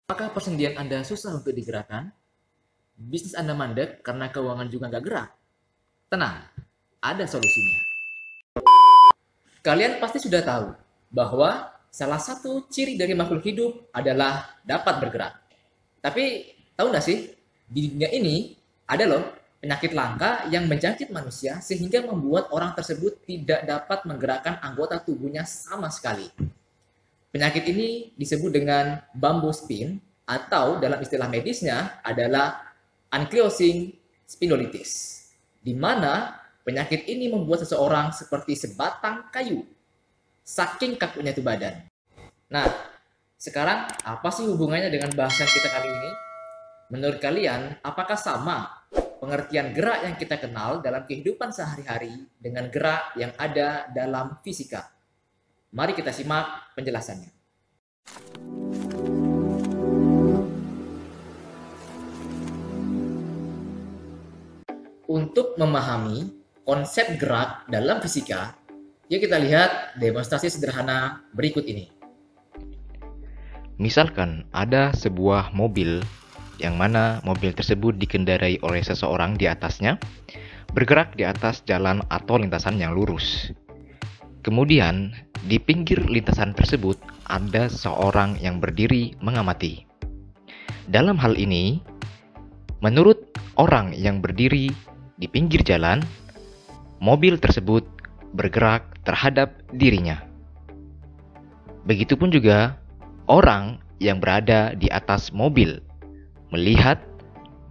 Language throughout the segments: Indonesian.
Apakah persendian Anda susah untuk digerakkan? Bisnis Anda mandek karena keuangan juga nggak gerak? Tenang, ada solusinya. Kalian pasti sudah tahu bahwa salah satu ciri dari makhluk hidup adalah dapat bergerak. Tapi tahu nggak sih, di dunia ini ada loh penyakit langka yang menjangkit manusia sehingga membuat orang tersebut tidak dapat menggerakkan anggota tubuhnya sama sekali. Penyakit ini disebut dengan bumbo spin atau dalam istilah medisnya adalah ankylosing spondylitis, di mana penyakit ini membuat seseorang seperti sebatang kayu, saking kakunya itu badan. Nah, sekarang apa sih hubungannya dengan bahasan kita kali ini? Menurut kalian, apakah sama pengertian gerak yang kita kenal dalam kehidupan sehari-hari dengan gerak yang ada dalam fisika? Mari kita simak penjelasannya. Untuk memahami konsep gerak dalam fisika, yuk kita lihat demonstrasi sederhana berikut ini. Misalkan ada sebuah mobil yang mana mobil tersebut dikendarai oleh seseorang di atasnya, bergerak di atas jalan atau lintasan yang lurus. Kemudian, di pinggir lintasan tersebut ada seorang yang berdiri mengamati. Dalam hal ini, menurut orang yang berdiri di pinggir jalan, mobil tersebut bergerak terhadap dirinya. Begitupun juga orang yang berada di atas mobil melihat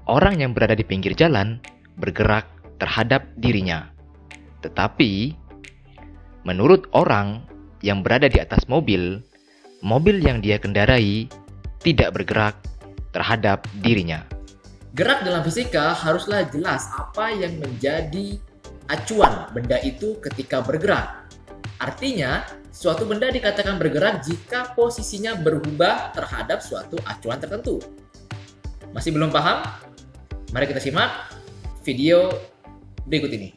orang yang berada di pinggir jalan bergerak terhadap dirinya. Tetapi, menurut orang yang berada di atas mobil, mobil yang dia kendarai tidak bergerak terhadap dirinya. Gerak dalam fisika haruslah jelas apa yang menjadi acuan benda itu ketika bergerak. Artinya, suatu benda dikatakan bergerak jika posisinya berubah terhadap suatu acuan tertentu. Masih belum paham? Mari kita simak video berikut ini.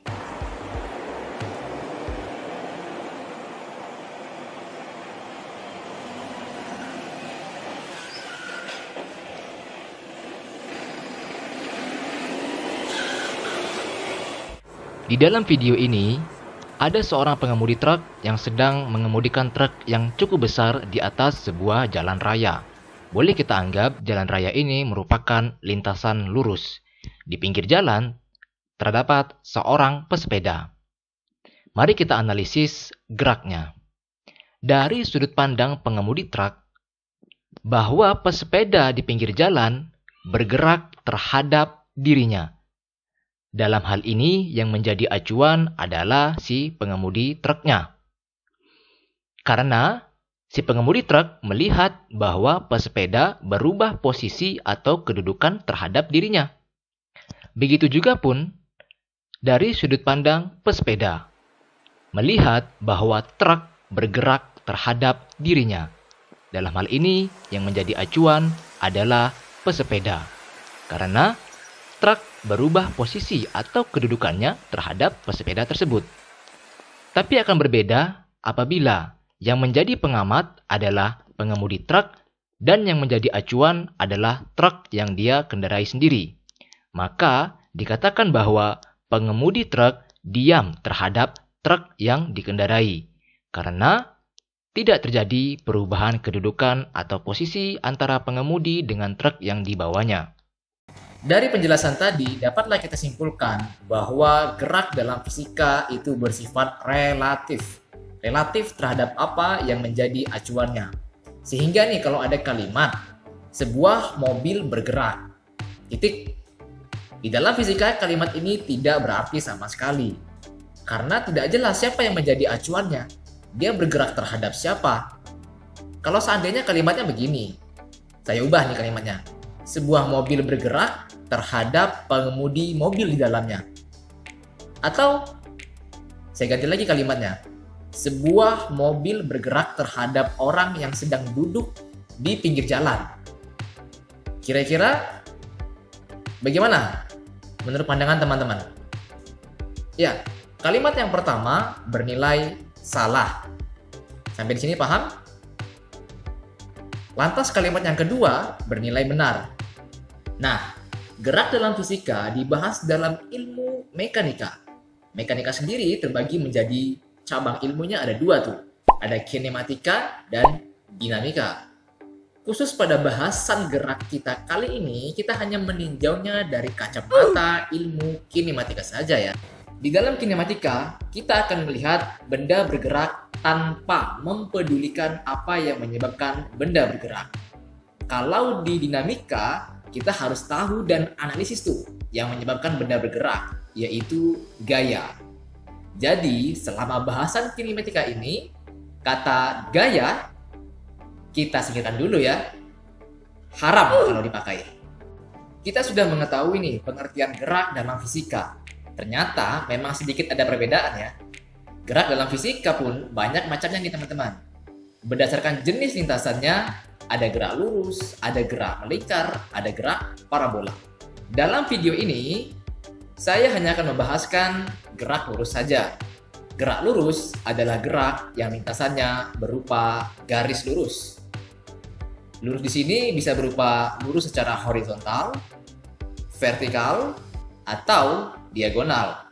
Di dalam video ini, ada seorang pengemudi truk yang sedang mengemudikan truk yang cukup besar di atas sebuah jalan raya. Boleh kita anggap jalan raya ini merupakan lintasan lurus. Di pinggir jalan, terdapat seorang pesepeda. Mari kita analisis geraknya. Dari sudut pandang pengemudi truk, bahwa pesepeda di pinggir jalan bergerak terhadap dirinya. Dalam hal ini yang menjadi acuan adalah si pengemudi truknya. Karena si pengemudi truk melihat bahwa pesepeda berubah posisi atau kedudukan terhadap dirinya. Begitu juga pun dari sudut pandang pesepeda, melihat bahwa truk bergerak terhadap dirinya. Dalam hal ini yang menjadi acuan adalah pesepeda. Karena truk berubah posisi atau kedudukannya terhadap pesepeda tersebut. Tapi akan berbeda apabila yang menjadi pengamat adalah pengemudi truk dan yang menjadi acuan adalah truk yang dia kendarai sendiri. Maka dikatakan bahwa pengemudi truk diam terhadap truk yang dikendarai karena tidak terjadi perubahan kedudukan atau posisi antara pengemudi dengan truk yang dibawanya. Dari penjelasan tadi, dapatlah kita simpulkan bahwa gerak dalam fisika itu bersifat relatif. Relatif terhadap apa yang menjadi acuannya. Sehingga nih kalau ada kalimat, sebuah mobil bergerak, titik. Di dalam fisika kalimat ini tidak berarti sama sekali. Karena tidak jelas siapa yang menjadi acuannya. Dia bergerak terhadap siapa. Kalau seandainya kalimatnya begini, saya ubah nih kalimatnya. Sebuah mobil bergerak terhadap pengemudi mobil di dalamnya. Atau saya ganti lagi kalimatnya. Sebuah mobil bergerak terhadap orang yang sedang duduk di pinggir jalan. Kira-kira bagaimana menurut pandangan teman-teman? Ya, kalimat yang pertama bernilai salah. Sampai di sini paham? Lantas kalimat yang kedua bernilai benar. Nah, gerak dalam fisika dibahas dalam ilmu mekanika. Mekanika sendiri terbagi menjadi cabang ilmunya ada dua tuh. Ada kinematika dan dinamika. Khusus pada bahasan gerak kita kali ini, kita hanya meninjaunya dari kacamata ilmu kinematika saja ya. Di dalam kinematika, kita akan melihat benda bergerak tanpa mempedulikan apa yang menyebabkan benda bergerak. Kalau di dinamika, kita harus tahu dan analisis tuh yang menyebabkan benda bergerak, yaitu gaya. Jadi, selama bahasan kinematika ini, kata gaya, kita singkirkan dulu ya, haram kalau dipakai. Kita sudah mengetahui nih pengertian gerak dalam fisika. Ternyata memang sedikit ada perbedaan ya. Gerak dalam fisika pun banyak macamnya nih teman-teman. Berdasarkan jenis lintasannya, ada gerak lurus, ada gerak melingkar, ada gerak parabola. Dalam video ini, saya hanya akan membahaskan gerak lurus saja. Gerak lurus adalah gerak yang lintasannya berupa garis lurus. Lurus di sini bisa berupa lurus secara horizontal, vertikal, atau diagonal.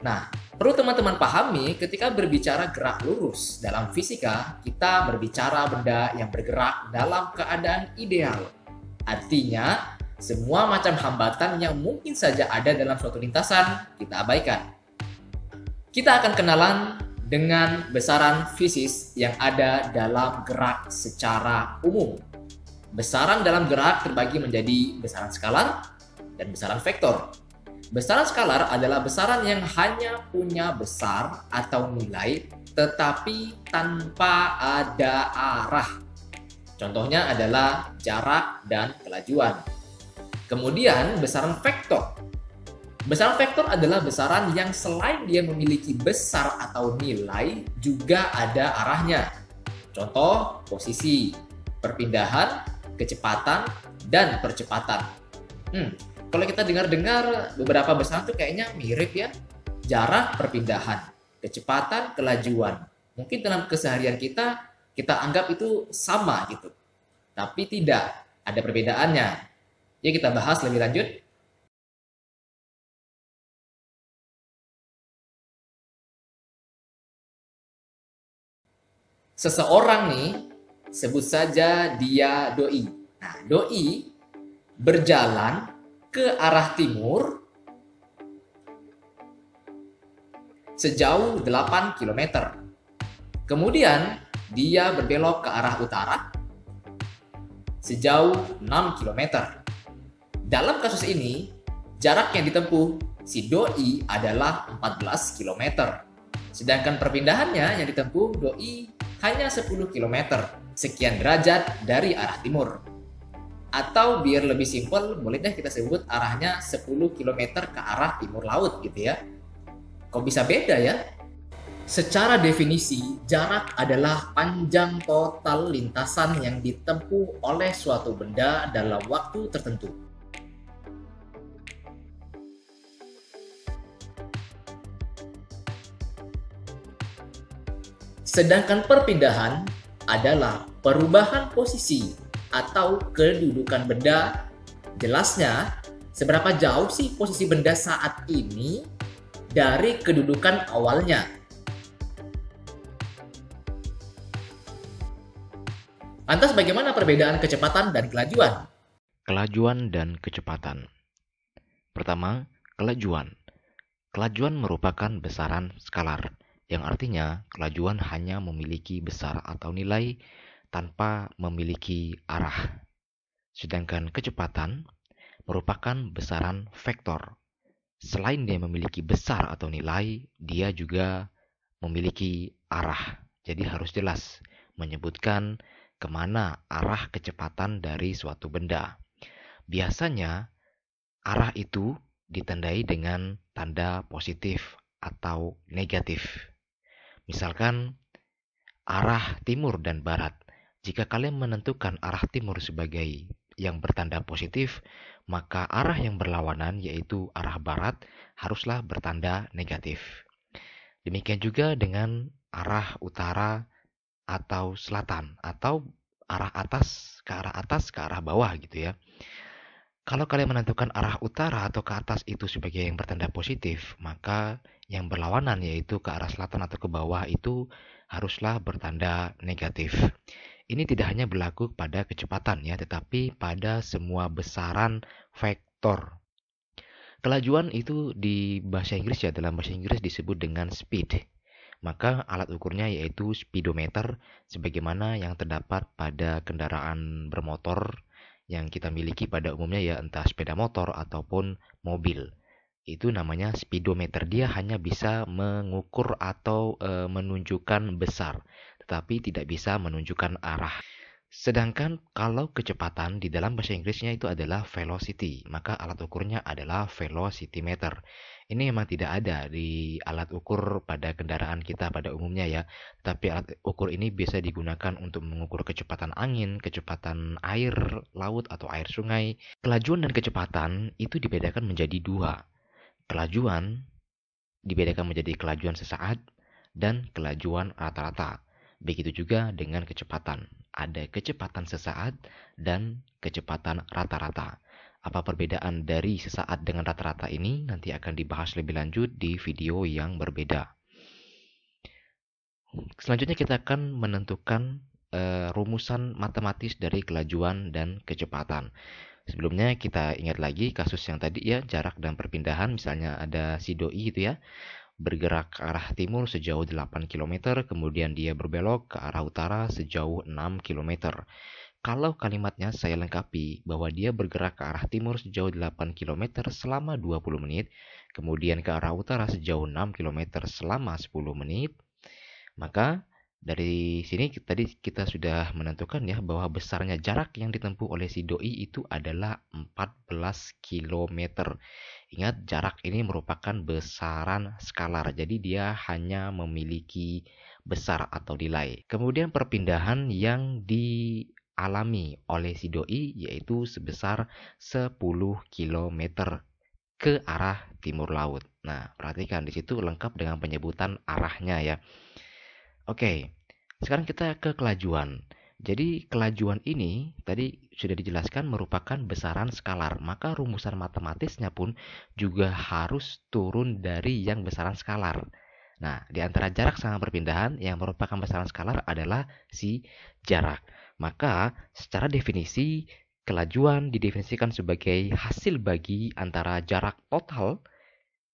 Nah, perlu teman-teman pahami ketika berbicara gerak lurus dalam fisika, kita berbicara benda yang bergerak dalam keadaan ideal. Artinya, semua macam hambatan yang mungkin saja ada dalam suatu lintasan kita abaikan. Kita akan kenalan dengan besaran fisis yang ada dalam gerak secara umum. Besaran dalam gerak terbagi menjadi besaran skalar dan besaran vektor. Besaran skalar adalah besaran yang hanya punya besar atau nilai tetapi tanpa ada arah. Contohnya adalah jarak dan kelajuan. Kemudian besaran vektor. Besaran vektor adalah besaran yang selain dia memiliki besar atau nilai juga ada arahnya. Contoh posisi, perpindahan, kecepatan, dan percepatan. Kalau kita dengar-dengar beberapa besaran tuh kayaknya mirip ya. Jarak, perpindahan, kecepatan, kelajuan. Mungkin dalam keseharian kita anggap itu sama gitu. Tapi tidak, ada perbedaannya. Yuk kita bahas lebih lanjut. Seseorang nih, sebut saja dia doi. Nah, doi berjalan ke arah timur sejauh 8 km. Kemudian dia berbelok ke arah utara sejauh 6 km. Dalam kasus ini, jarak yang ditempuh si doi adalah 14 km. Sedangkan perpindahannya yang ditempuh doi hanya 10 km, sekian derajat dari arah timur. Atau biar lebih simpel, boleh deh kita sebut arahnya 10 km ke arah timur laut gitu ya. Kok bisa beda ya? Secara definisi, jarak adalah panjang total lintasan yang ditempuh oleh suatu benda dalam waktu tertentu. Sedangkan perpindahan adalah perubahan posisi atau kedudukan benda. Jelasnya, seberapa jauh sih posisi benda saat ini dari kedudukan awalnya. Lantas bagaimana perbedaan kecepatan dan kelajuan? Kelajuan dan kecepatan. Pertama, kelajuan. Kelajuan merupakan besaran skalar, yang artinya kelajuan hanya memiliki besar atau nilai tanpa memiliki arah. Sedangkan kecepatan merupakan besaran vektor. Selain dia memiliki besar atau nilai, dia juga memiliki arah. Jadi harus jelas menyebutkan kemana arah kecepatan dari suatu benda. Biasanya arah itu ditandai dengan tanda positif atau negatif. Misalkan arah timur dan barat. Jika kalian menentukan arah timur sebagai yang bertanda positif, maka arah yang berlawanan yaitu arah barat haruslah bertanda negatif. Demikian juga dengan arah utara atau selatan atau arah atas, ke arah bawah gitu ya. Kalau kalian menentukan arah utara atau ke atas itu sebagai yang bertanda positif, maka yang berlawanan yaitu ke arah selatan atau ke bawah itu haruslah bertanda negatif. Ini tidak hanya berlaku pada kecepatan ya, tetapi pada semua besaran vektor. Kelajuan itu di bahasa Inggris ya, dalam bahasa Inggris disebut dengan speed. Maka alat ukurnya yaitu speedometer sebagaimana yang terdapat pada kendaraan bermotor yang kita miliki pada umumnya ya, entah sepeda motor ataupun mobil. Itu namanya speedometer. Dia hanya bisa mengukur atau menunjukkan besar, tetapi tidak bisa menunjukkan arah. Sedangkan kalau kecepatan di dalam bahasa Inggrisnya itu adalah velocity, maka alat ukurnya adalah velocimeter. Ini memang tidak ada di alat ukur pada kendaraan kita pada umumnya ya. Tapi alat ukur ini bisa digunakan untuk mengukur kecepatan angin, kecepatan air laut atau air sungai. Kelajuan dan kecepatan itu dibedakan menjadi dua. Kelajuan dibedakan menjadi kelajuan sesaat dan kelajuan rata-rata. Begitu juga dengan kecepatan. Ada kecepatan sesaat dan kecepatan rata-rata. Apa perbedaan dari sesaat dengan rata-rata ini nanti akan dibahas lebih lanjut di video yang berbeda. Selanjutnya kita akan menentukan rumusan matematis dari kelajuan dan kecepatan. Sebelumnya kita ingat lagi kasus yang tadi ya, jarak dan perpindahan. Misalnya ada si doi gitu ya, bergerak ke arah timur sejauh 8 km, kemudian dia berbelok ke arah utara sejauh 6 km. Kalau kalimatnya saya lengkapi bahwa dia bergerak ke arah timur sejauh 8 km selama 20 menit, kemudian ke arah utara sejauh 6 km selama 10 menit, maka dari sini tadi kita sudah menentukan ya bahwa besarnya jarak yang ditempuh oleh si doi itu adalah 14 km. Ingat, jarak ini merupakan besaran skalar, jadi dia hanya memiliki besar atau nilai. Kemudian perpindahan yang dialami oleh si doi yaitu sebesar 10 km ke arah timur laut. Nah, perhatikan di situ lengkap dengan penyebutan arahnya ya. Oke, sekarang kita ke kelajuan. Jadi kelajuan ini tadi sudah dijelaskan merupakan besaran skalar, maka rumusan matematisnya pun juga harus turun dari yang besaran skalar. Nah, di antara jarak sama perpindahan yang merupakan besaran skalar adalah si jarak. Maka secara definisi kelajuan didefinisikan sebagai hasil bagi antara jarak total,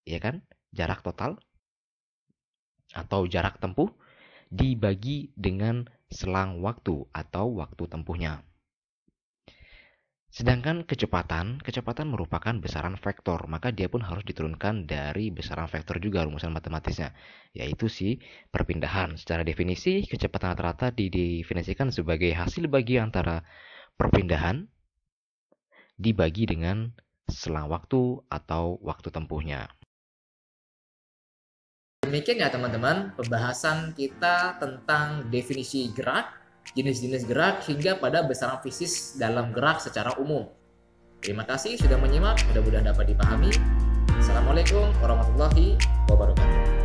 ya kan? Jarak total atau jarak tempuh dibagi dengan selang waktu atau waktu tempuhnya. Sedangkan kecepatan merupakan besaran vektor, maka dia pun harus diturunkan dari besaran vektor juga rumusan matematisnya, yaitu si perpindahan. Secara definisi, kecepatan rata-rata didefinisikan sebagai hasil bagi antara perpindahan dibagi dengan selang waktu atau waktu tempuhnya. Demikian ya teman-teman, pembahasan kita tentang definisi gerak, jenis-jenis gerak, hingga pada besaran fisis dalam gerak secara umum. Terima kasih sudah menyimak, mudah-mudahan dapat dipahami. Assalamualaikum warahmatullahi wabarakatuh.